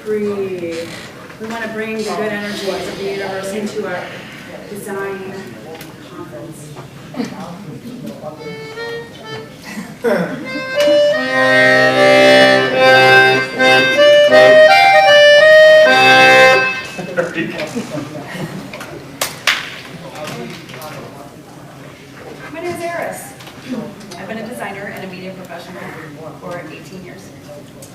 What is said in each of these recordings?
breathe. We want to bring the good energies of the universe into our design conference. My name is Aris. I've been a designer and a media professional for 18 years.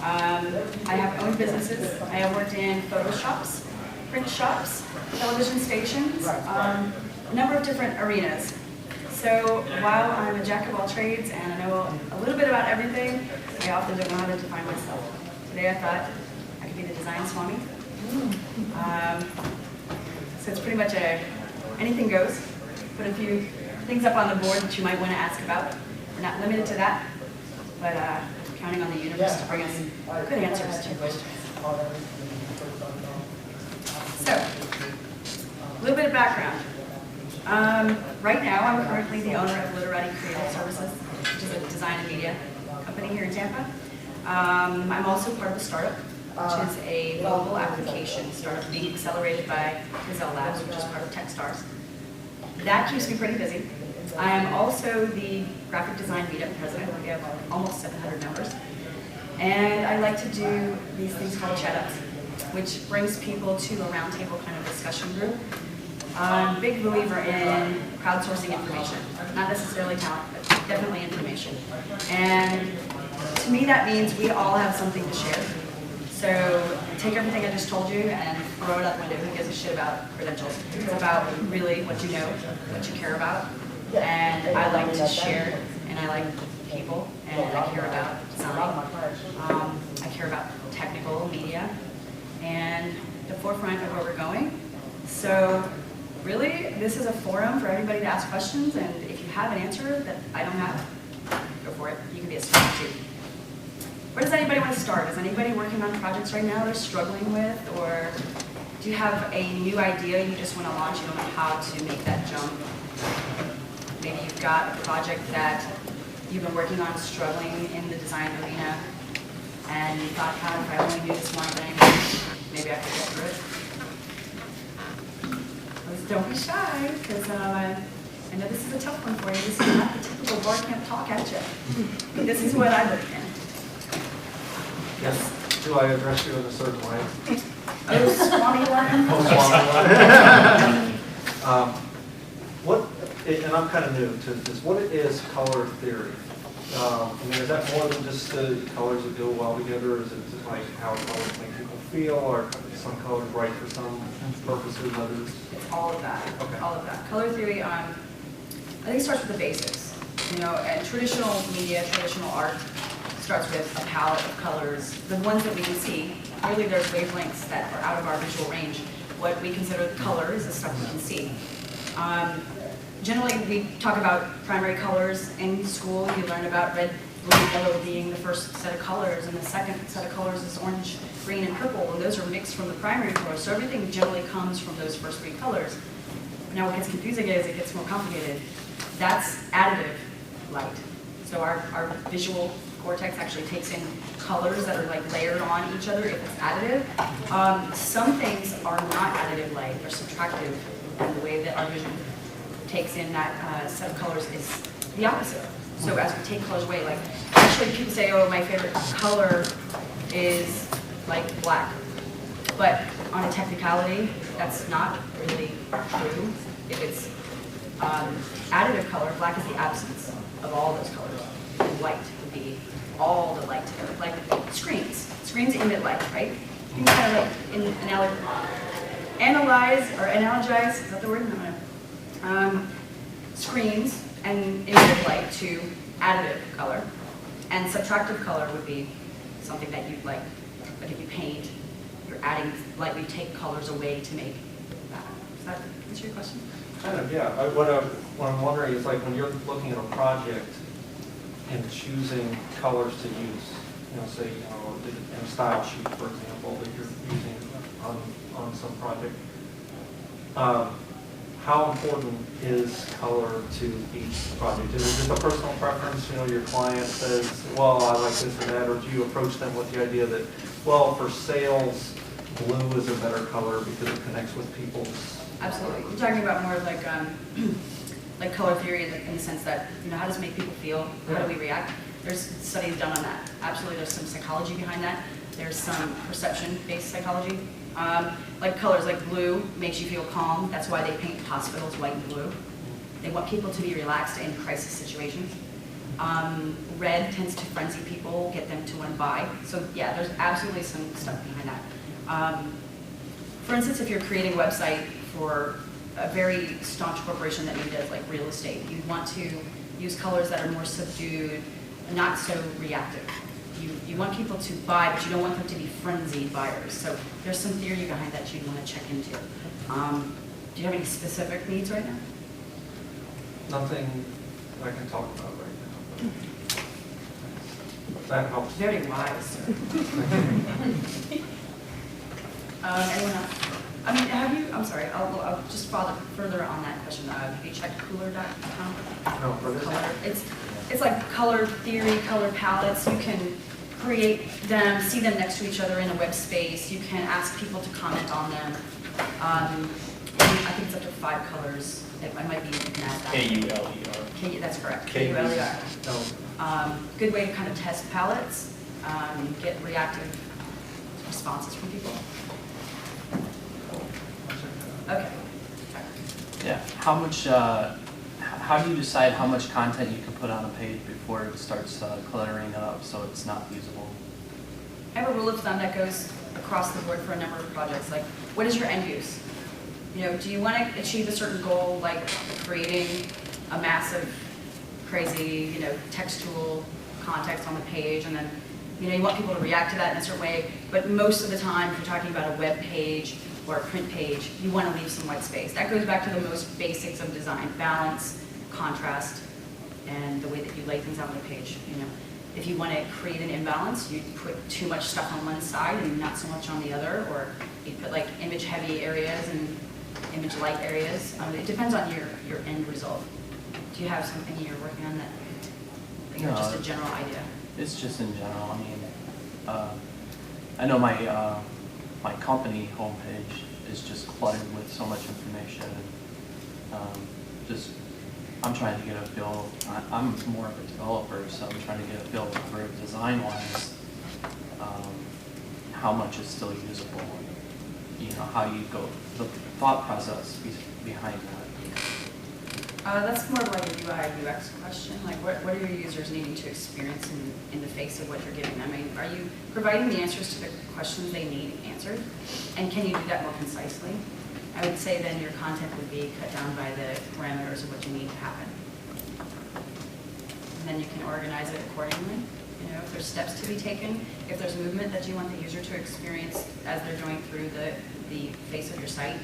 I have owned businesses. I have worked in photo shops, print shops, television stations, a number of different arenas. So while I'm a jack of all trades and I know a little bit about everything, I often don't know how to define myself. Today I thought I could be the design swami. So it's pretty much anything goes. Put a few things up on the board that you might want to ask about. We're not limited to that, but counting on the universe to bring us good answers to your questions. So, a little bit of background. Right now, I'm currently the owner of Literati Creative Services, which is a design and media company here in Tampa. I'm also part of a startup, which is a mobile application startup being accelerated by Gazelle Labs, which is part of Techstars. That keeps me pretty busy. I am also the graphic design meetup president. We have almost 700 members. And I like to do these things called chat-ups, which brings people to a roundtable kind of discussion group. I'm a big believer in crowdsourcing information. Not necessarily talent, but definitely information. And to me that means we all have something to share. So take everything I just told you and throw it out the window. Who gives a shit about credentials? It's about really what you know, what you care about. And I like to share, and I like people, and I care about design. I care about technical media and the forefront of where we're going. So really, this is a forum for everybody to ask questions, and if you have an answer that I don't have, go for it. You can be a student too. Where does anybody want to start? Is anybody working on projects right now they're struggling with, or do you have a new idea you just want to launch, you don't know how to make that jump? Maybe you've got a project that you've been working on struggling in the design arena, and you thought, God, if I only knew this one thing, maybe I could get through it. Don't be shy, because I know this is a tough one for you. This is not the typical Barcamp talk at you. This is what I look in. Yes. Do I address you in a certain way? Oh, Swami one. What, and I'm kind of new to this, what is color theory? I mean, is that more than just the colors that go well together? Is it just like how colors make people feel, or some colors right for some purposes, others? It's all of that. Okay. All of that. Color theory, I think it starts with the basics. You know, and traditional media, traditional art starts with a palette of colors, the ones that we can see. Really, there's wavelengths that are out of our visual range. What we consider color is the stuff we can see. Generally, we talk about primary colors in school. You learn about red, blue, and yellow being the first set of colors, and the second set of colors is orange, green, and purple, and those are mixed from the primary colors. So everything generally comes from those first three colors. Now what gets confusing is it gets more complicated. That's additive light. So our visual cortex actually takes in colors that are like layered on each other if it's additive. Some things are not additive light, they're subtractive, and the way that our vision takes in that set of colors is the opposite. So as we take colors away, like actually people say, oh, my favorite color is like black. But on a technicality, that's not really true. If it's additive color, black is the absence of all those colors. And white would be all the light together. Like screens. Screens emit light, right? You can kind of like analyze or analogize, is that the word? Screens and emit light to additive color. And subtractive color would be something that you'd like if you paint, you're adding light, you take colors away to make that. Does that answer your question? Kind of, yeah. What I'm wondering is, like, when you're looking at a project and choosing colors to use, say, in a style sheet, for example, that you're using on some project, how important is color to each project? Is it just a personal preference? Your client says, well, I like this or that, or do you approach them with the idea that well, for sales, blue is a better color because it connects with people's. Absolutely. We're talking about more like like color theory in the sense that, how does it make people feel? How do we react? There's studies done on that. Absolutely, there's some psychology behind that. There's some perception-based psychology. Like colors like blue makes you feel calm. That's why they paint hospitals white and blue. They want people to be relaxed in crisis situations. Red tends to frenzy people, get them to want to buy. So yeah, there's absolutely some stuff behind that. For instance, if you're creating a website for a very staunch corporation that maybe does like real estate, you want to use colors that are more subdued, not so reactive. You want people to buy, but you don't want them to be frenzied buyers. So there's some theory behind that you'd want to check into. Do you have any specific needs right now? Nothing I can talk about right now. But that helps. Very wise. Anyone else? I mean, have you, I'm sorry, I'll just further on that question. Have you checked cooler.com? No, for this. Color. It's like color theory, color palettes. You can create them, see them next to each other in a web space. You can ask people to comment on them. I think it's up to 5 colors. It might be, you can add that. K-U-L-E-R. That's correct. K-U-L-E-R. Good way to kind of test palettes, get reactive responses from people. Okay. Yeah. How do you decide how much content you can put on a page before it starts cluttering up so it's not usable? I have a rule of thumb that goes across the board for a number of projects. Like, what is your end use? Do you want to achieve a certain goal, like creating a massive, crazy, textual context on the page, and then, you want people to react to that in a certain way. But most of the time, if you're talking about a web page or a print page, you want to leave some white space. That goes back to the most basics of design: balance, contrast, and the way that you lay things out on the page. If you want to create an imbalance, you put too much stuff on one side and not so much on the other, or you put like image-heavy areas and image-light areas. It depends on your end result. Do you have something you're working on that, No, just a general idea? It's just in general. I mean, I know my company homepage is just cluttered with so much information. I'm trying to get a feel. I'm more of a developer, so I'm trying to get a feel for design-wise, how much is still usable. How you go, the thought process behind that. That's more of like a UI UX question. Like, what are your users needing to experience in the face of what you're giving them? I mean, are you providing the answers to the questions they need answered? And can you do that more concisely? I would say then your content would be cut down by the parameters of what you need to happen. And then you can organize it accordingly. If there's steps to be taken, if there's movement that you want the user to experience as they're going through the face of your site,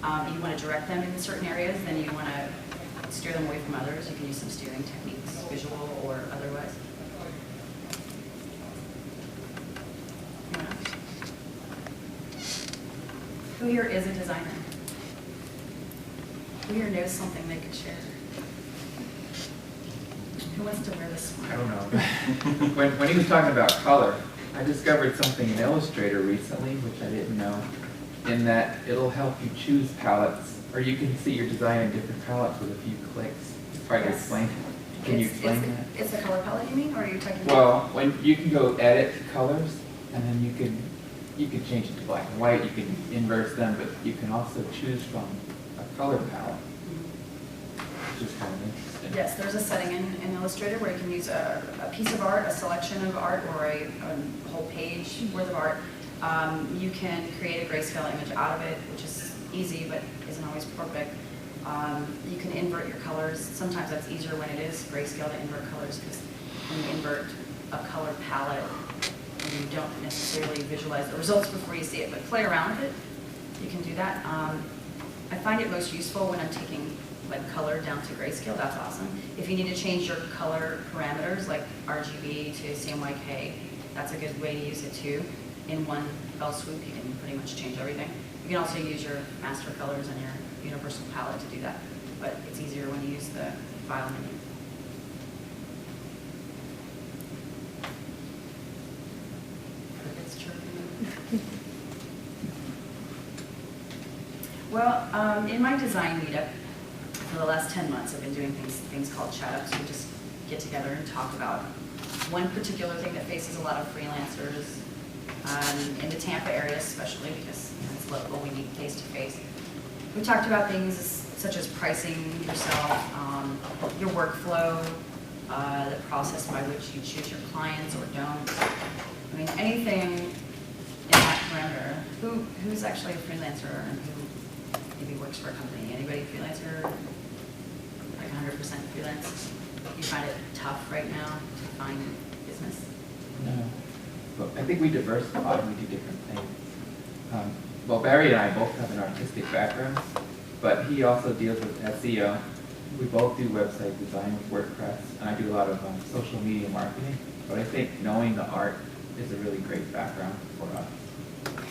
you want to direct them in certain areas, then you want to steer them away from others. You can use some steering techniques, visual or otherwise. Who here is a designer? Who here knows something they could share? Who wants to wear this one? I don't know. when he was talking about color, I discovered something in Illustrator recently, which I didn't know, in that it'll help you choose palettes, or you can see your design in different palettes with a few clicks. Try to explain. Can you explain that? It's a color palette, you mean, or are you talking about? Well, when you can go edit colors, and then you can change it to black and white. You can inverse them, but you can also choose from a color palette, which is kind of interesting. Yes, there's a setting in Illustrator where you can use a piece of art, a selection of art, or a whole page worth of art. You can create a grayscale image out of it, which is easy but isn't always perfect. You can invert your colors. Sometimes that's easier when it is grayscale to invert colors, because when you invert a color palette, you don't necessarily visualize the results before you see it, but play around with it. You can do that. I find it most useful when I'm taking like color down to grayscale. That's awesome. If you need to change your color parameters, like RGB to CMYK, that's a good way to use it too. In one fell swoop, you can pretty much change everything. You can also use your master colors and your universal palette to do that, but it's easier when you use the file menu. Crickets chirping. Well, in my design meetup, for the last 10 months, I've been doing things called chat-ups. We just get together and talk about one particular thing that faces a lot of freelancers in the Tampa area especially, because it's local, we need face-to-face. We talked about things such as pricing yourself, your workflow, the process by which you choose your clients or don't. I mean, anything in that parameter. Who's actually a freelancer and who maybe works for a company? Anybody freelancer? Like 100% freelance? You find it tough right now to find business? No, but I think we diversify and we do different things. Well, Barry and I both have an artistic background, but he also deals with SEO. We both do website design with WordPress, and I do a lot of social media marketing. But I think knowing the art is a really great background for us.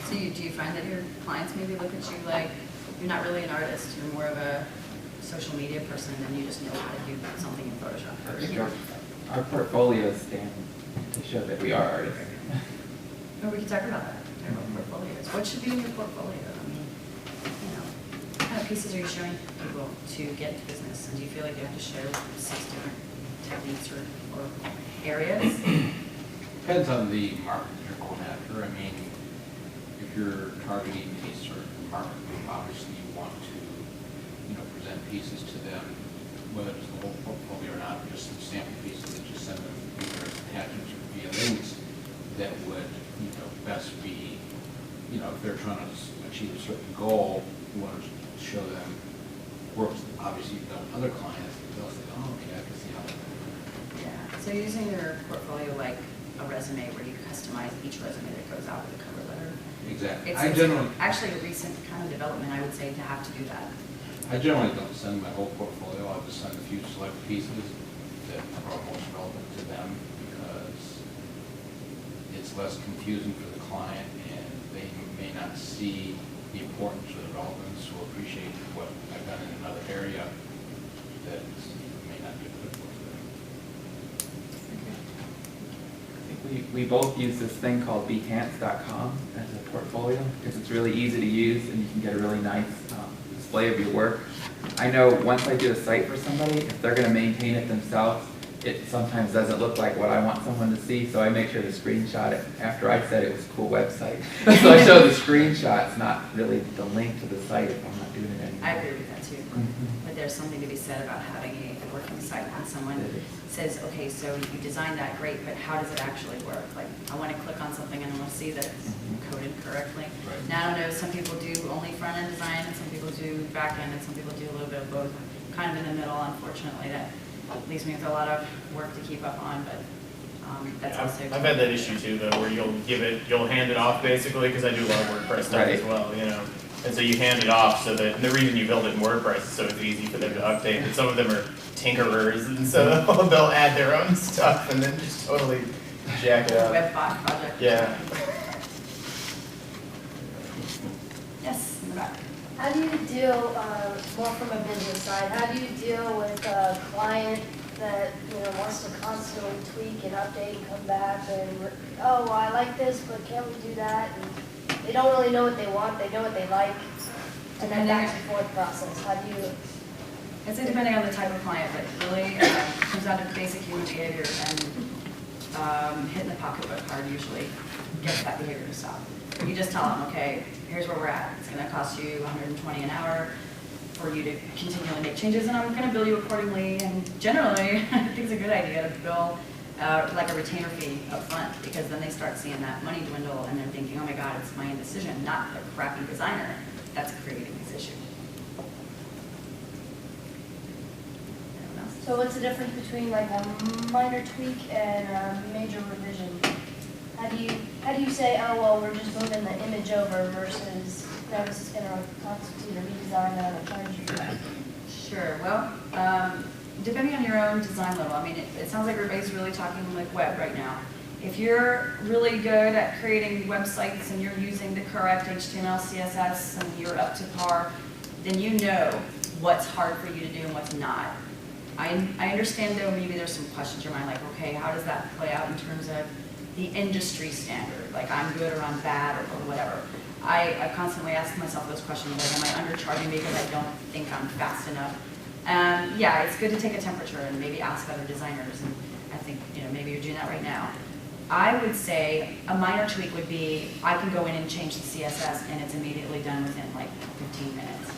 So do you find that your clients maybe look at you like you're not really an artist, you're more of a social media person and you just know how to do something in Photoshop? I think our portfolios stand to show that we are artists. Or we could talk about that, talk about portfolios. What should be in your portfolio? I mean, you know, what kind of pieces are you showing people to get into business? And do you feel like you have to show 6 different techniques or areas? Depends on the market you're going after. I mean, if you're targeting a certain market group, obviously you want to, present pieces to them, whether it's the whole portfolio or not, or just some sample pieces that just send them either as attachments or via links that would, best be, if they're trying to achieve a certain goal, you want to show them works. Obviously, you've done other clients, they'll say, oh, okay, I can see how that works. Yeah, so you're using your portfolio like a resume where you customize each resume that goes out with a cover letter. Exactly. It's actually a recent kind of development, I would say, to have to do that. I generally don't send my whole portfolio. I'll just send a few select pieces that are most relevant to them because it's less confusing for the client and they may not see the importance or the relevance or appreciate what I've done in another area that may not be applicable to them. I think we both use this thing called behance.com as a portfolio because it's really easy to use and you can get a really nice display of your work. I know once I do a site for somebody, if they're going to maintain it themselves, it sometimes doesn't look like what I want someone to see, so I make sure to screenshot it after I said it was a cool website. So I show the screenshots, not really the link to the site if I'm not doing it anymore. I agree with that too. But there's something to be said about having a working site when someone says, okay, so you designed that great, but how does it actually work? Like, I want to click on something and I want to see that it's coded correctly. Right. Now, I don't know, some people do only front-end design and some people do back-end and some people do a little bit of both. Kind of in the middle, unfortunately, that leaves me with a lot of work to keep up on, but that's also. I've had that issue too, though, where you'll hand it off basically, because I do a lot of WordPress stuff as well, And so you hand it off so that, and the reason you build it in WordPress is so it's easy for them to update, and some of them are tinkerers, and so they'll add their own stuff and then just totally jack it up. Webbot project. Yeah. Yes, in the back. How do you deal, more from a business side, how do you deal with a client that, wants to constantly tweak and update and come back and, oh, well, I like this, but can't we do that? And they don't really know what they want, they know what they like, and then back and forth process, how do you? It's depending on the type of client, but really comes down to basic human behavior and hitting the pocketbook hard usually gets that behavior to stop. You just tell them, okay, here's where we're at. It's going to cost you $120 an hour for you to continually make changes, and I'm going to bill you accordingly. And generally, I think it's a good idea to bill like a retainer fee up front, because then they start seeing that money dwindle and they're thinking, oh my God, it's my indecision, not the crappy designer that's creating this issue. Anyone else? So what's the difference between like a minor tweak and a major revision? How do you say, oh, well, we're just moving the image over versus, no, this is going to constitute a redesign and a change? Sure. Well, depending on your own design level, I mean, it sounds like everybody's really talking like web right now. If you're really good at creating websites and you're using the correct HTML, CSS, and you're up to par, then you know what's hard for you to do and what's not. I understand, though, maybe there's some questions in your mind, like, okay, how does that play out in terms of the industry standard? Like, I'm good or I'm bad or whatever. I constantly ask myself those questions, like, am I undercharging because I don't think I'm fast enough? Yeah, it's good to take a temperature and maybe ask other designers, and I think, maybe you're doing that right now. I would say a minor tweak would be, I can go in and change the CSS and it's immediately done within like 15 minutes.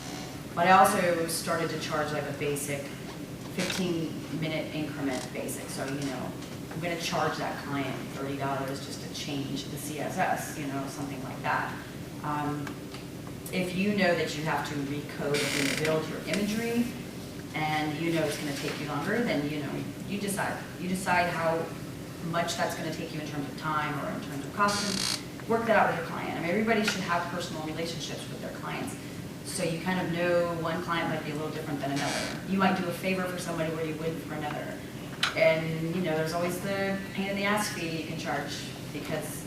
But I also started to charge like a basic 15-minute increment basic. So, I'm gonna charge that client $30 just to change the CSS, something like that. If you know that you have to recode and build your imagery, and it's gonna take you longer, then you decide. You decide how much that's gonna take you in terms of time or in terms of cost, and work that out with your client. I mean, everybody should have personal relationships with their clients. So you kind of know one client might be a little different than another. You might do a favor for somebody where you wouldn't for another. And there's always the pain in the ass fee you can charge, because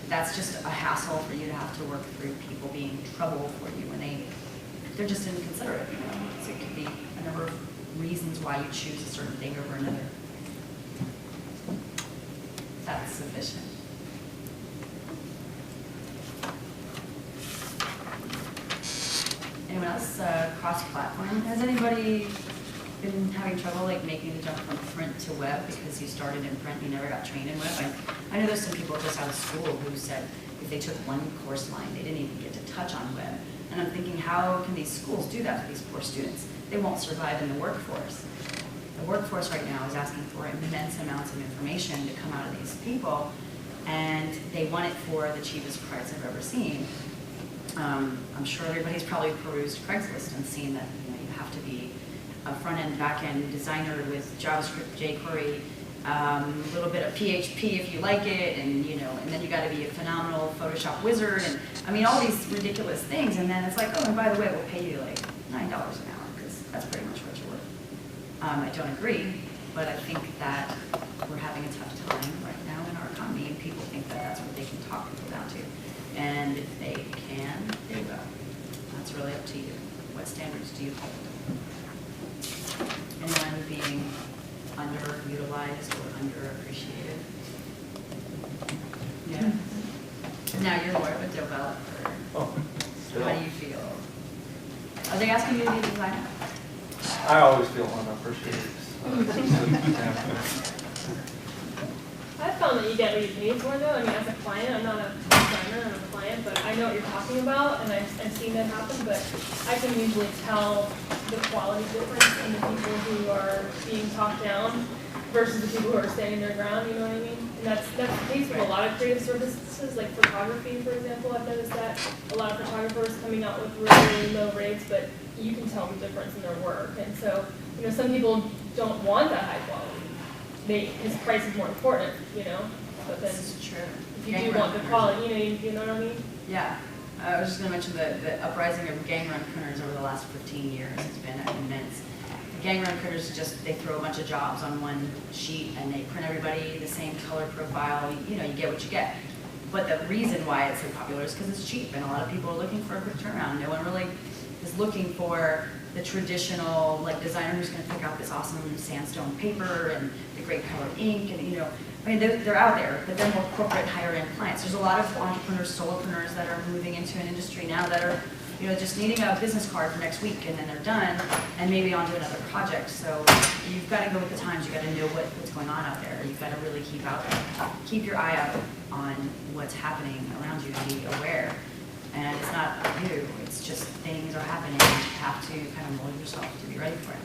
that's just a hassle for you to have to work through people being in trouble for you when they're just inconsiderate. So it could be a number of reasons why you choose a certain thing over another. That's sufficient. Anyone else? Cross-platform. Has anybody been having trouble like making the jump from print to web because you started in print, you never got trained in web? I know there's some people just out of school who said if they took one course line, they didn't even get to touch on web. And I'm thinking, how can these schools do that for these poor students? They won't survive in the workforce. The workforce right now is asking for immense amounts of information to come out of these people, and they want it for the cheapest price I've ever seen. I'm sure everybody's probably perused Craigslist and seen that you have to be a front-end, back-end designer with JavaScript, jQuery, a little bit of PHP if you like it, and then you got to be a phenomenal Photoshop wizard, and I mean all these ridiculous things. And then it's like, oh, and by the way, we'll pay you like $9 an hour because that's pretty much what you're worth. I don't agree, but I think that we're having a tough time right now in our economy, and people think that that's what they can talk people down to. And if they can, they will. That's really up to you. What standards do you hold? Anyone being underutilized or underappreciated? Yeah. Now you're more of a developer. Oh, How do you feel? Are they asking you to be a designer? I always feel unappreciated. I found that you get what you pay for though. I mean, as a client, I'm not a designer, I'm a client, but I know what you're talking about, and I've seen that happen, but I can usually tell the quality difference in the people who are being talked down versus the people who are standing their ground, you know what I mean? And that's the case with a lot of creative services, like photography, for example. I've noticed that a lot of photographers coming out with really low rates, but you can tell the difference in their work. And so, some people don't want that high quality. His price is more important, but then This is true. if you do want the quality, you know what I mean? Yeah. I was just going to mention the uprising of gang run printers over the last 15 years. It's been immense. The gang run printers they throw a bunch of jobs on one sheet and they print everybody the same color profile. You get what you get. But the reason why it's so popular is because it's cheap, and a lot of people are looking for a quick turnaround. No one really is looking for the traditional designer who's going to pick out this awesome sandstone paper and the great color ink, and they're out there, but they're more corporate, higher-end clients. There's a lot of entrepreneurs, solopreneurs that are moving into an industry now that are just needing a business card for next week, and then they're done, and maybe on to another project. So you've got to go with the times. You've got to know what's going on out there. You've got to really keep your eye out on what's happening around you and be aware. And it's not you, it's just things are happening. You have to kind of mold yourself to be ready for it.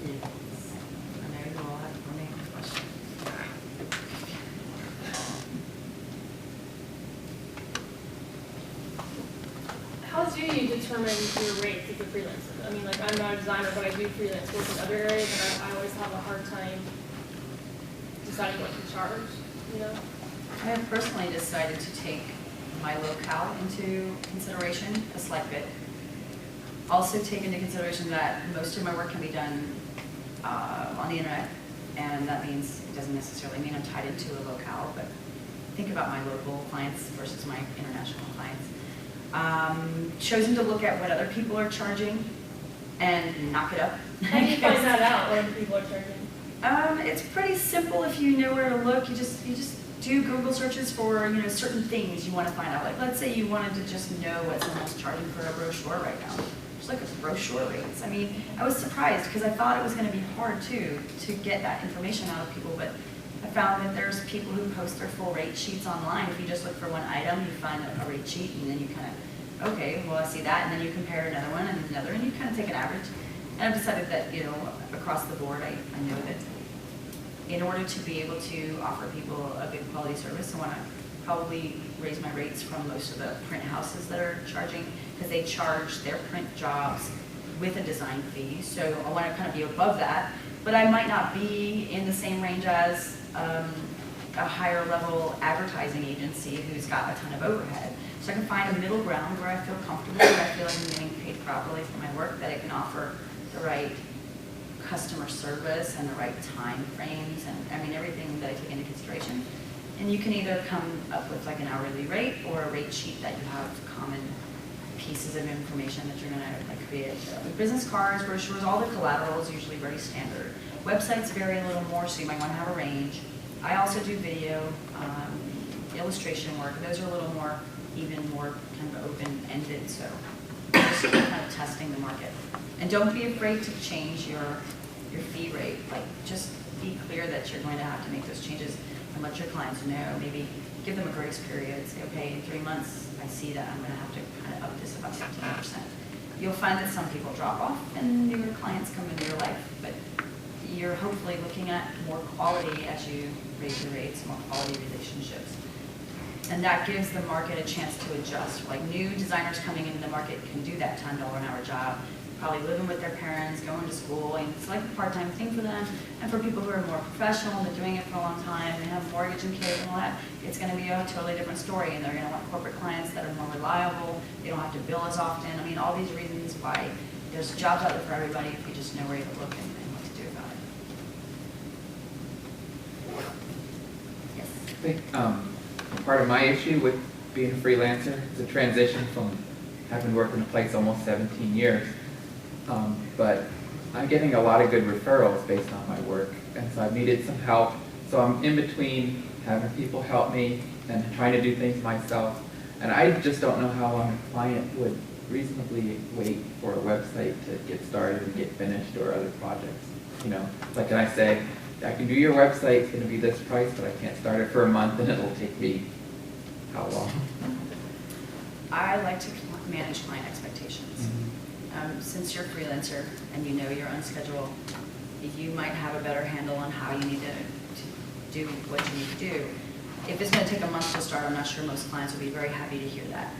Yes. I know you all have remaining questions. How do you determine your rates as a freelancer? I mean, I'm not a designer, but I do freelance work in other areas, and I always have a hard time deciding what to charge, I have personally decided to take my locale into consideration a slight bit. Also take into consideration that most of my work can be done on the internet, and that means it doesn't necessarily mean I'm tied into a locale, but think about my local clients versus my international clients. Chosen to look at what other people are charging and knock it up. How do you find that out, what other people are charging? It's pretty simple if you know where to look. You just do Google searches for, certain things you want to find out. Like, let's say you wanted to just know what someone's charging for a brochure right now. Just look at brochure rates. I mean, I was surprised because I thought it was going to be hard too to get that information out of people, but I found that there's people who post their full rate sheets online. If you just look for one item, you find a rate sheet, and then you kind of, okay, well, I see that, and then you compare another one and another, and you kind of take an average. And I've decided that, across the board, I know that in order to be able to offer people a good quality service, I want to probably raise my rates from most of the print houses that are charging, because they charge their print jobs with a design fee. So I want to kind of be above that, but I might not be in the same range as a higher level advertising agency who's got a ton of overhead. So I can find a middle ground where I feel comfortable, where I feel like I'm getting paid properly for my work, that I can offer the right customer service and the right time frames, and everything that I take into consideration. And you can either come up with like an hourly rate or a rate sheet that you have common pieces of information that you're gonna create. Business cards, brochures, all the collateral is usually very standard. Websites vary a little more, so you might want to have a range. I also do video, illustration work. Those are a little more, even more kind of open-ended, so just kind of testing the market. And don't be afraid to change your fee rate. Like, just be clear that you're going to have to make those changes and let your clients know. Maybe give them a grace period. Say, okay, in 3 months, I see that I'm going to have to kind of up this about 15%. You'll find that some people drop off and newer clients come into your life, but you're hopefully looking at more quality as you raise your rates, more quality relationships. And that gives the market a chance to adjust. Like, new designers coming into the market can do that $10 an hour job, probably living with their parents, going to school, and it's like a part-time thing for them. And for people who are more professional and they're doing it for a long time, and they have mortgage and kids and all that, it's going to be a totally different story, and they're going to want corporate clients that are more reliable. They don't have to bill as often. I mean, all these reasons why there's jobs out there for everybody if you just know where to look and what to do about it. Yes? I think part of my issue with being a freelancer is a transition from having worked in a place almost 17 years. But I'm getting a lot of good referrals based on my work, and so I've needed some help. So I'm in between having people help me and trying to do things myself. And I just don't know how long a client would reasonably wait for a website to get started and get finished, or other projects. Like, can I say, I can do your website, it's going to be this price, but I can't start it for a month, and it'll take me how long? I like to manage client expectations. Since you're a freelancer and you know your own schedule, you might have a better handle on how you need to do what you need to do. If it's going to take a month to start, I'm not sure most clients will be very happy to hear that.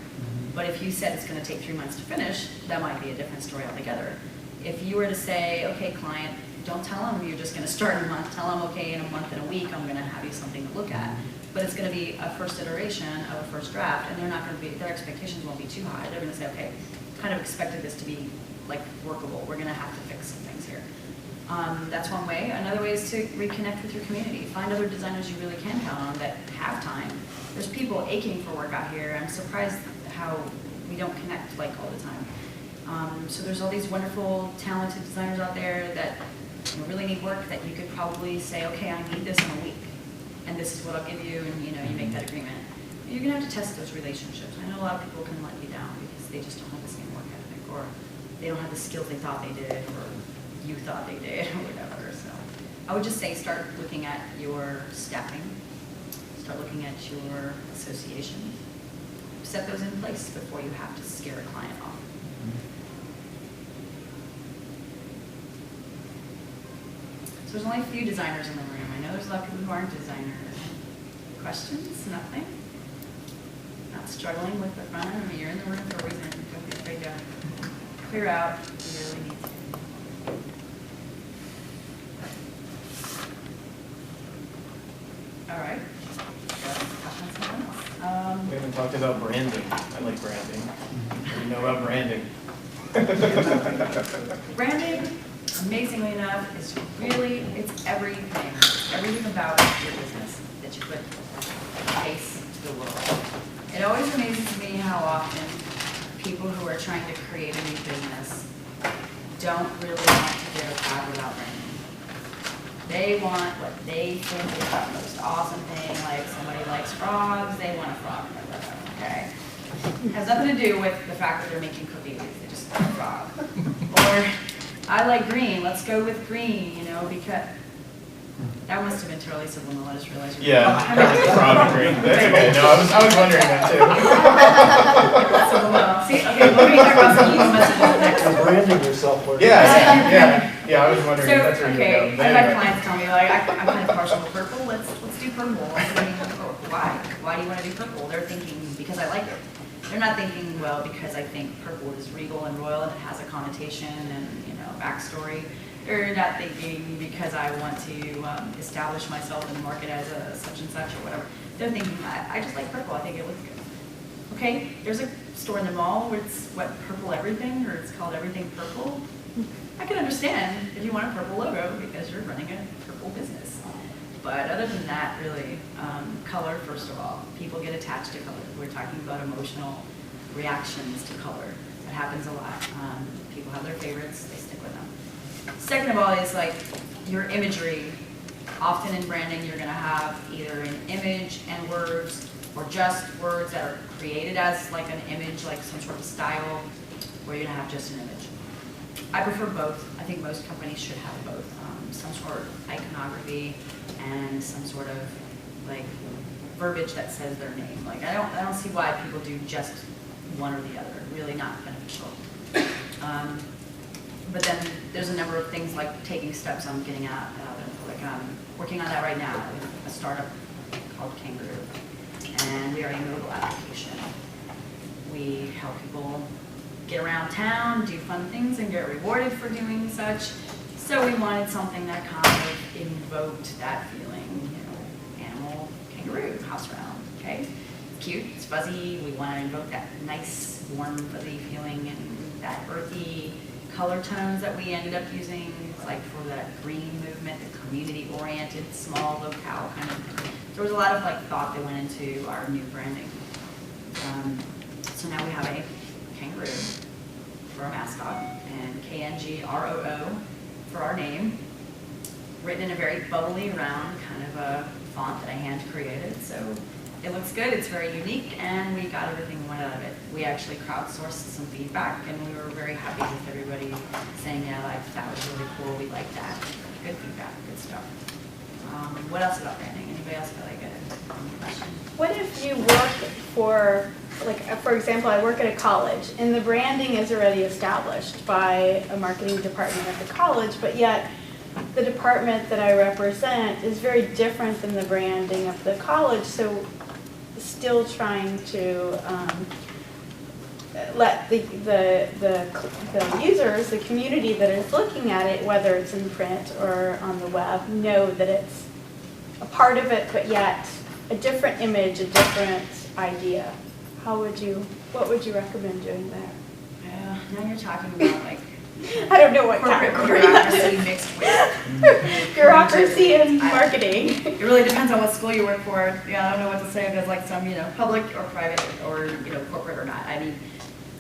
But if you said it's going to take 3 months to finish, that might be a different story altogether. If you were to say, okay, client, don't tell them you're just going to start in a month. Tell them, okay, in a month and a week, I'm going to have you something to look at. But it's going to be a first iteration of a first draft, and they're not going to be, their expectations won't be too high. They're going to say, okay, kind of expected this to be like workable. We're going to have to fix some things here. That's one way. Another way is to reconnect with your community. Find other designers you really can count on that have time. There's people aching for work out here. I'm surprised how we don't connect like all the time. So there's all these wonderful, talented designers out there that really need work that you could probably say, okay, I need this in a week, and this is what I'll give you, and you make that agreement. You're gonna have to test those relationships. I know a lot of people can let you down because they just don't have the same work ethic, or they don't have the skills they thought they did, or you thought they did, or whatever. So I would just say start looking at your staffing, start looking at your association, set those in place before you have to scare a client off. So there's only a few designers in the room. I know there's a lot of people who aren't designers. Questions? Nothing? Not struggling with the front? I mean, you're in the room for a reason. Don't be afraid to clear out if you really need to. All right. We haven't talked about branding. I like branding. What do you know about branding? Branding, amazingly enough, is really, it's everything. It's everything about your business that you put face to the world. It always amazes me how often people who are trying to create a new business don't really want to get a job without branding. They want what they think is the most awesome thing, like somebody likes frogs, they want a frog in their logo, okay? Has nothing to do with the fact that they're making cookies, they just want a frog. Or, I like green, let's go with green, you know, because, that must have been totally subliminal, I just realized. Yeah, frog green, that's okay, no, I was wondering that too. Subliminal. See, okay, we're going to talk about subliminal messages next. You're branding yourself. I was wondering if that's where you were Okay, going. But I've had anyway. clients tell me, like, I'm kind of partial to purple, let's do purple. I mean, why? Why do you want to do purple? They're thinking, because I like it. They're not thinking, well, because I think purple is regal and royal and it has a connotation and, you know, backstory. They're not thinking because I want to establish myself in the market as a such and such or whatever. They're thinking, I just like purple, I think it looks good. Okay, there's a store in the mall where it's what, purple everything, or it's called everything purple. I can understand if you want a purple logo because you're running a purple business. But other than that, really, color, first of all, people get attached to color. We're talking about emotional reactions to color. That happens a lot. People have their favorites, they stick with them. Second of all is like your imagery. Often in branding, you're gonna have either an image and words, or just words that are created as like an image, like some sort of style, or you're gonna have just an image. I prefer both. I think most companies should have both. Some sort of iconography and some sort of like verbiage that says their name. Like I don't see why people do just one or the other. Really not beneficial. But then there's a number of things like taking steps on getting out in public. I'm working on that right now with a startup called Kangaroo, and we are a mobile application. We help people get around town, do fun things, and get rewarded for doing such. So we wanted something that kind of invoked that feeling, you know, animal, kangaroo, house round, okay? It's cute, it's fuzzy, we want to invoke that nice, warm, fuzzy feeling and that earthy color tones that we ended up using, like for that green movement, the community-oriented, small locale kind of thing. There was a lot of like thought that went into our new branding. So now we have a kangaroo for our mascot, and KNGROO for our name, written in a very bubbly, round kind of a font that I hand created. So it looks good, it's very unique, and we got everything we wanted out of it. We actually crowdsourced some feedback, and we were very happy with everybody saying, yeah, like, that was really cool, we like that. Good feedback, good stuff. What else about branding? Anybody else got like a question? What if you work for, like, for example, I work at a college, and the branding is already established by a marketing department at the college, but yet the department that I represent is very different than the branding of the college, so still trying to let the users, the community that is looking at it, whether it's in print or on the web, know that it's a part of it, but yet a different image, a different idea. What would you recommend doing there? Yeah, now you're talking about like I don't know what corporate category. bureaucracy mixed with Bureaucracy and marketing. It really depends on what school you work for. Yeah, I don't know what to say if it's like some, you know, public or private or, you know, corporate or not. I mean,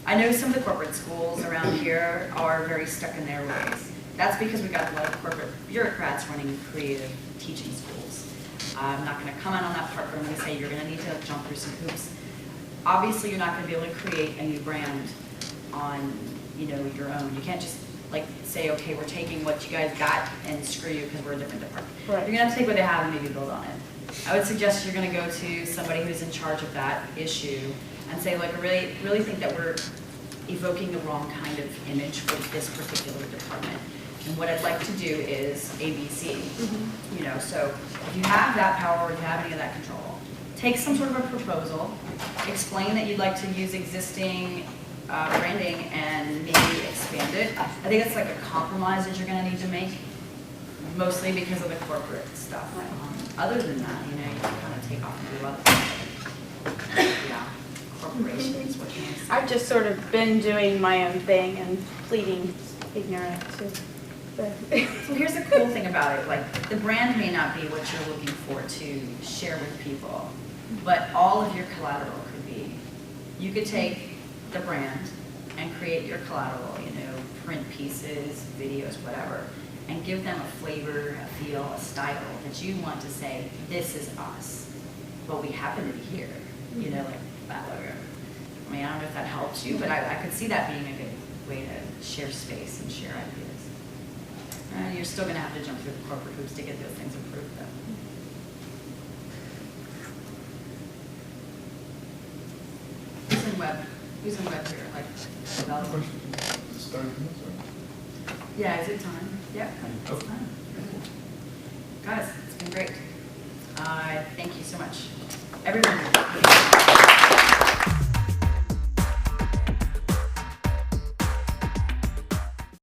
I know some of the corporate schools around here are very stuck in their ways. That's because we got a lot of corporate bureaucrats running creative teaching schools. I'm not going to comment on that part, but I'm going to say you're going to need to jump through some hoops. Obviously, you're not going to be able to create a new brand on, you know, your own. You can't just like say, okay, we're taking what you guys got and screw you because we're a different department. Right. You're going to have to take what they have and maybe build on it. I would suggest you're going to go to somebody who's in charge of that issue and say, like, I really think that we're evoking the wrong kind of image for this particular department. And what I'd like to do is ABC. Mm-hmm. You know, so if you have that power or you have any of that control, take some sort of a proposal, explain that you'd like to use existing branding and maybe expand it. I think it's like a compromise that you're going to need to make, mostly because of the corporate stuff. Other than that, you know, you can kind of take off and do other things. Yeah, corporations, what can I say? I've just sort of been doing my own thing and pleading ignorant to the. So here's the cool thing about it, like the brand may not be what you're looking for to share with people, but all of your collateral could be. You could take the brand and create your collateral, you know, print pieces, videos, whatever, and give them a flavor, a feel, a style that you want to say, this is us. Well, we happen to be here, you know, like that. I mean, I don't know if that helps you, but I could see that being a good way to share space and share ideas. You're still gonna have to jump through the corporate hoops to get those things approved though. Who's in web here, like, developers? Yeah, is it time? Yeah, it's time. Guys, it's been great. Thank you so much. Everyone.